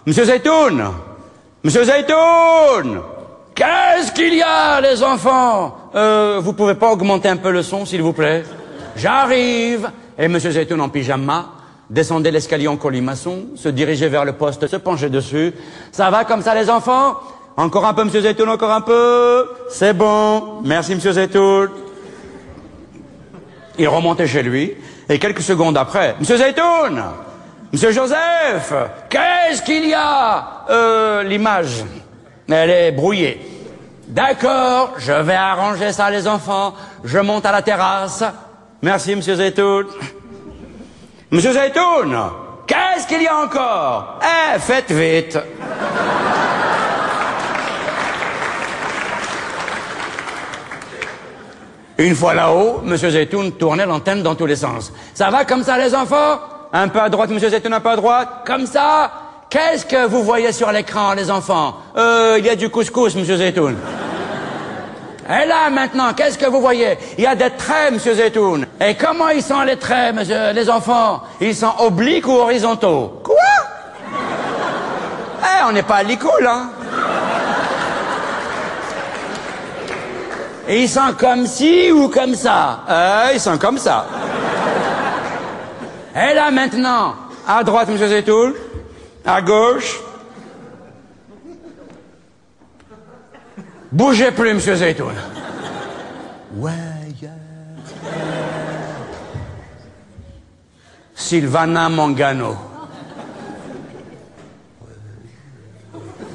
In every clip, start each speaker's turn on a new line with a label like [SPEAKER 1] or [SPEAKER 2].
[SPEAKER 1] Monsieur Zeytoun! Monsieur Zeytoun! Qu'est-ce qu'il y a, les enfants? Vous pouvez pas augmenter un peu le son, s'il vous plaît? J'arrive! Et Monsieur Zeytoun en pyjama descendait l'escalier en colimaçon, se dirigeait vers le poste, se penchait dessus. Ça va comme ça, les enfants? Encore un peu, Monsieur Zeytoun, encore un peu. C'est bon. Merci, Monsieur Zeytoun. Il remontait chez lui, et quelques secondes après, Monsieur Zeytoun! Monsieur Joseph! Qu'est-ce qu'il y a? L'image. Elle est brouillée. D'accord, je vais arranger ça, les enfants. Je monte à la terrasse. Merci, Monsieur Zeytoun. Monsieur Zeytoun! Qu'est-ce qu'il y a encore? Eh, faites vite. Une fois là-haut, Monsieur Zeytoun tournait l'antenne dans tous les sens. Ça va comme ça, les enfants? Un peu à droite, Monsieur Zeytoun, un peu à droite. Comme ça? Qu'est-ce que vous voyez sur l'écran, les enfants? Il y a du couscous, Monsieur Zeytoun. Et là, maintenant, qu'est-ce que vous voyez? Il y a des traits, Monsieur Zeytoun. Et comment ils sont, les traits, monsieur, les enfants? Ils sont obliques ou horizontaux? Quoi? Eh, on n'est pas à l'école, hein? Et ils sont comme ci ou comme ça? Ils sont comme ça. Et là, maintenant, à droite, Monsieur Zeytoun, à gauche. Bougez plus, Monsieur Zeytoun. Ouais, yeah. Sylvana Mangano.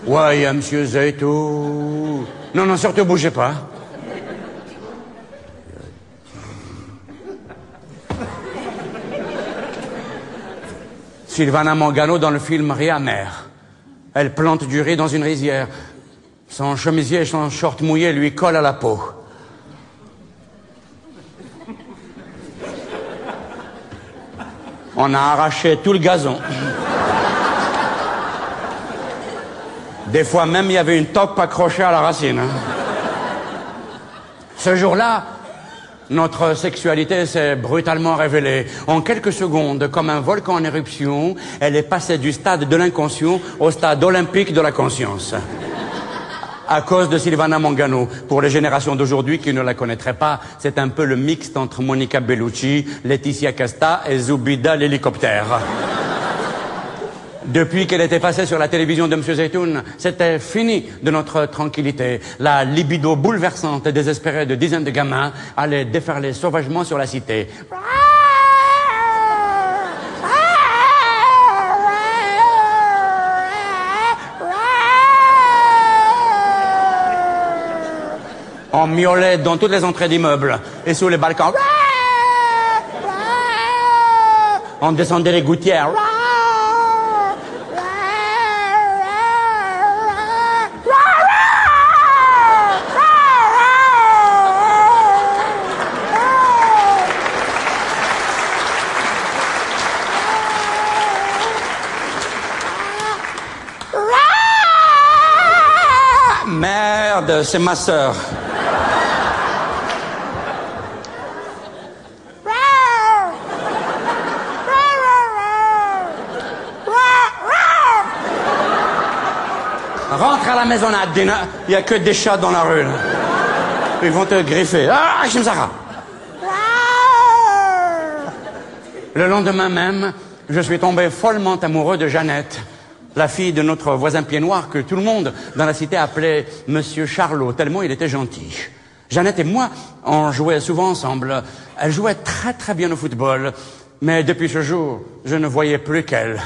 [SPEAKER 1] Ouais, Monsieur Zeytoun. Non, non, surtout bougez pas. Sylvana Mangano dans le film Rien mère. Elle plante du riz dans une rizière. Son chemisier et son short mouillé lui collent à la peau. On a arraché tout le gazon. Des fois même, il y avait une taupe accrochée à la racine. Hein. Ce jour-là, notre sexualité s'est brutalement révélée. En quelques secondes, comme un volcan en éruption, elle est passée du stade de l'inconscient au stade olympique de la conscience. À cause de Sylvana Mangano. Pour les générations d'aujourd'hui qui ne la connaîtraient pas, c'est un peu le mixte entre Monica Bellucci, Laetitia Casta et Zoubida l'hélicoptère. Depuis qu'elle était passée sur la télévision de M. Zeytoun, c'était fini de notre tranquillité. La libido bouleversante et désespérée de dizaines de gamins allait déferler sauvagement sur la cité. On miaulait dans toutes les entrées d'immeubles et sous les balcons. On descendait les gouttières. Merde, c'est ma sœur. Rentre à la maisonnade, Dina. Il n'y a que des chats dans la rue. Là. Ils vont te griffer. Ah, Shimzara. Le lendemain même, je suis tombé follement amoureux de Jeannette, la fille de notre voisin pied noir que tout le monde dans la cité appelait Monsieur Charlot, tellement il était gentil. Jeannette et moi, on jouait souvent ensemble. Elle jouait très très bien au football. Mais depuis ce jour, je ne voyais plus qu'elle.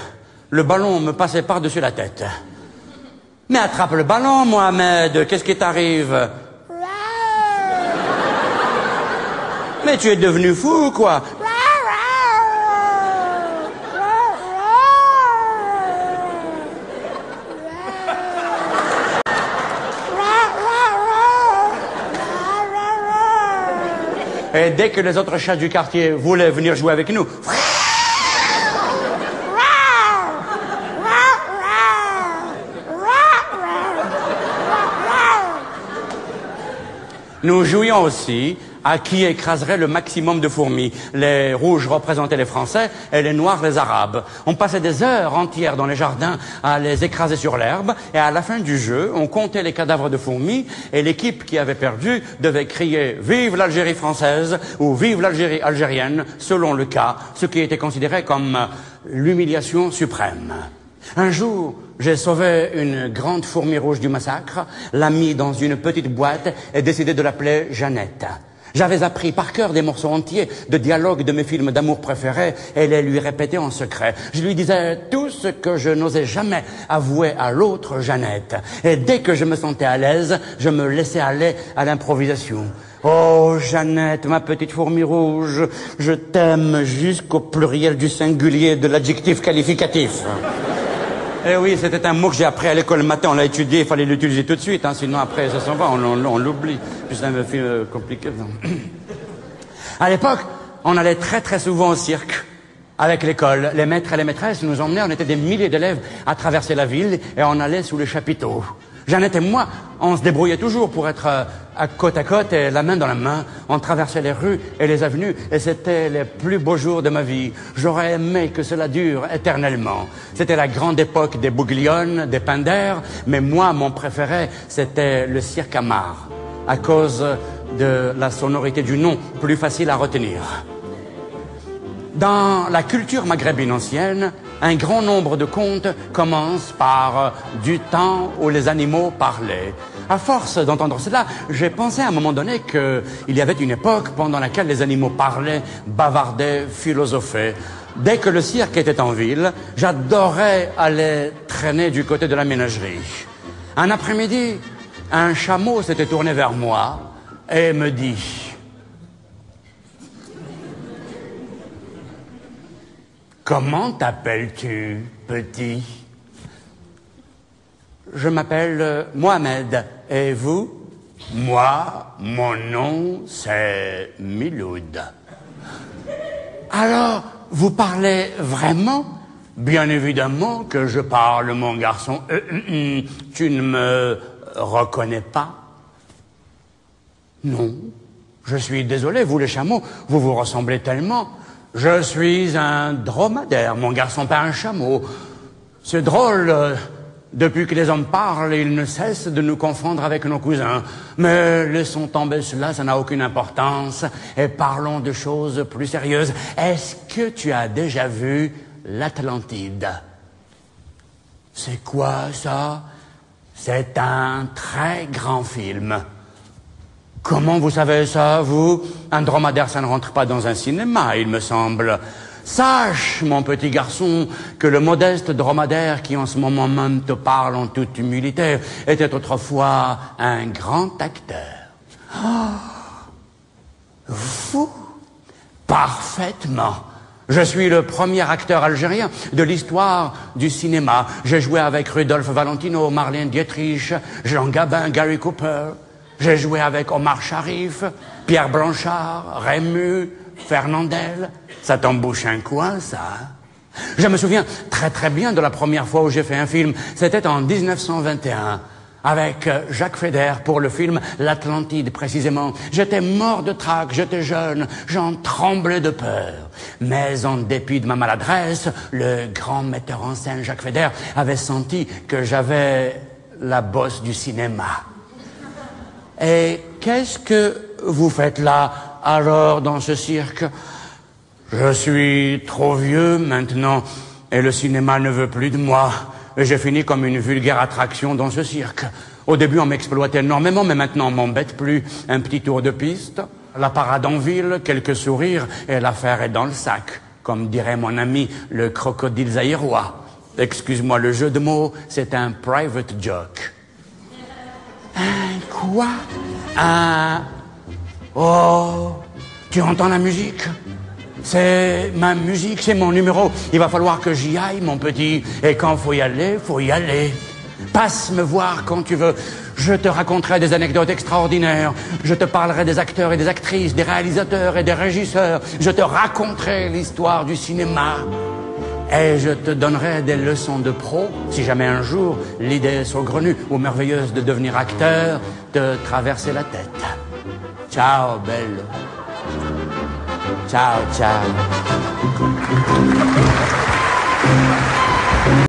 [SPEAKER 1] Le ballon me passait par-dessus la tête. Mais attrape le ballon, Mohamed, qu'est-ce qui t'arrive? Mais tu es devenu fou, quoi? Et dès que les autres chats du quartier voulaient venir jouer avec nous, nous jouions aussi à qui écraserait le maximum de fourmis. Les rouges représentaient les Français et les noirs les Arabes. On passait des heures entières dans les jardins à les écraser sur l'herbe et à la fin du jeu, on comptait les cadavres de fourmis et l'équipe qui avait perdu devait crier « Vive l'Algérie française » ou « Vive l'Algérie algérienne » selon le cas, ce qui était considéré comme l'humiliation suprême. Un jour, j'ai sauvé une grande fourmi rouge du massacre, l'a mis dans une petite boîte et décidé de l'appeler Jeannette. J'avais appris par cœur des morceaux entiers de dialogues de mes films d'amour préférés et les lui répétais en secret. Je lui disais tout ce que je n'osais jamais avouer à l'autre Jeannette. Et dès que je me sentais à l'aise, je me laissais aller à l'improvisation. Oh, Jeannette, ma petite fourmi rouge, je t'aime jusqu'au pluriel du singulier de l'adjectif qualificatif. Eh oui, c'était un mot que j'ai appris à l'école le matin, on l'a étudié, il fallait l'utiliser tout de suite, hein, sinon après ça s'en va, on l'oublie. Puis c'est un film compliqué. À l'époque, on allait très souvent au cirque avec l'école. Les maîtres et les maîtresses nous emmenaient, on était des milliers d'élèves à traverser la ville et on allait sous les chapiteaux. Jeannette et moi, on se débrouillait toujours pour être à côte et la main dans la main. On traversait les rues et les avenues et c'était les plus beaux jours de ma vie. J'aurais aimé que cela dure éternellement. C'était la grande époque des Bouglione, des Pinder, mais moi, mon préféré, c'était le cirque Amar, à cause de la sonorité du nom, plus facile à retenir. Dans la culture maghrébine ancienne, un grand nombre de contes commencent par du temps où les animaux parlaient. À force d'entendre cela, j'ai pensé à un moment donné qu'il y avait une époque pendant laquelle les animaux parlaient, bavardaient, philosophaient. Dès que le cirque était en ville, j'adorais aller traîner du côté de la ménagerie. Un après-midi, un chameau s'était tourné vers moi et me dit... Comment t'appelles-tu, petit? Je m'appelle Mohamed. Et vous? Moi, mon nom, c'est Miloud. Alors, vous parlez vraiment? Bien évidemment que je parle, mon garçon. Tu ne me reconnais pas? Non. Je suis désolé, vous les chameaux, vous vous ressemblez tellement. Je suis un dromadaire, mon garçon, pas un chameau. C'est drôle, depuis que les hommes parlent, ils ne cessent de nous confondre avec nos cousins. Mais laissons tomber cela, ça n'a aucune importance. Et parlons de choses plus sérieuses. Est-ce que tu as déjà vu l'Atlantide? C'est quoi ça? C'est un très grand film. Comment vous savez ça, vous? Un dromadaire, ça ne rentre pas dans un cinéma, il me semble. Sache, mon petit garçon, que le modeste dromadaire qui en ce moment même te parle en toute humilité était autrefois un grand acteur. Oh, vous? Parfaitement. Je suis le premier acteur algérien de l'histoire du cinéma. J'ai joué avec Rudolph Valentino, Marlène Dietrich, Jean Gabin, Gary Cooper. J'ai joué avec Omar Sharif, Pierre Blanchard, Rému, Fernandel. Ça t'embouche un coin, ça, hein? Je me souviens très bien de la première fois où j'ai fait un film. C'était en 1921, avec Jacques Feder pour le film L'Atlantide, précisément. J'étais mort de trac, j'étais jeune, j'en tremblais de peur. Mais en dépit de ma maladresse, le grand metteur en scène Jacques Feder avait senti que j'avais la bosse du cinéma. Et qu'est-ce que vous faites là, alors, dans ce cirque? Je suis trop vieux maintenant, et le cinéma ne veut plus de moi. Et j'ai fini comme une vulgaire attraction dans ce cirque. Au début, on m'exploitait énormément, mais maintenant, on m'embête plus. Un petit tour de piste, la parade en ville, quelques sourires, et l'affaire est dans le sac. Comme dirait mon ami, le crocodile zaïrois. Excuse-moi le jeu de mots, c'est un private joke. Un quoi? Un... Oh, tu entends la musique? C'est ma musique, c'est mon numéro. Il va falloir que j'y aille, mon petit. Et quand faut y aller, faut y aller. Passe me voir quand tu veux. Je te raconterai des anecdotes extraordinaires. Je te parlerai des acteurs et des actrices, des réalisateurs et des régisseurs. Je te raconterai l'histoire du cinéma. Et je te donnerai des leçons de pro, si jamais un jour l'idée saugrenue ou merveilleuse de devenir acteur te traversait la tête. Ciao, bello. Ciao, ciao.